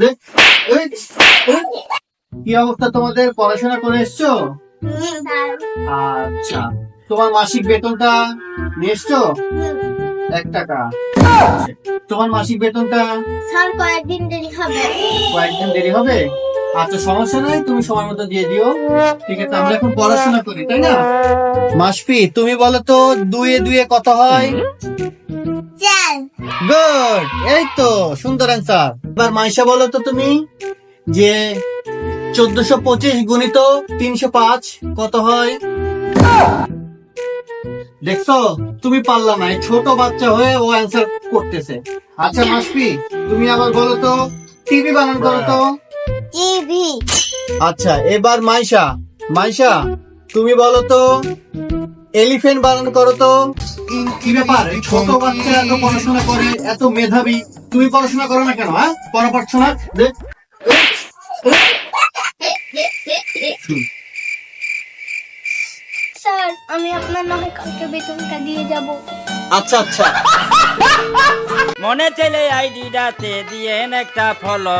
দেখ, এই, এই, কি অবস্থা তোমাদের? পড়াশোনা করে এসছো? আচ্ছা, তোমার মাসিক বেতনটা নিয়ে এসছো? 1 টাকা। তোমার মাসিক বেতনটা স্যার কয়েকদিন দেরি হবে। কয়েকদিন দেরি হবে? আচ্ছা, সমস্যা নাই, তুমি সময় মতো দিয়ে দিও। ঠিক আছে, আমরা এখন পড়াশোনা করি, তাই না? মাসফি, তুমি বলো তো 2 এ 2 কত হয়? 4। গুড, এই তো সুন্দর অ্যান্সার। এবার মাইশা বলো তো তুমি যে 1425 গুণিত 305 কত হয়? দেখছো, তুমি পারলা না, এই ছোট বাচ্চা হয়ে ও অ্যান্সার করতেছে। আচ্ছা মাসফি, তুমি আবার বলো তো টিভি বানান করো তো। টিভি। আচ্ছা, এবার মাইশা, মাইশা তুমি বলো তো এলিফ্যান্ট বানান করো তো। কি ব্যাপার, এই ছোট বাচ্চা এত পড়াশোনা করে, এত মেধাবী, তুমি পড়াশোনা করো না কেন? হ্যাঁ, পড়া পারছো না? দেখ, স্যার আমি আপনার নামে কালকে বেতনটা দিয়ে যাব। আচ্ছা আচ্ছা। মনে চাইলে আইডিটাতে দিয়েন একটা ফলো।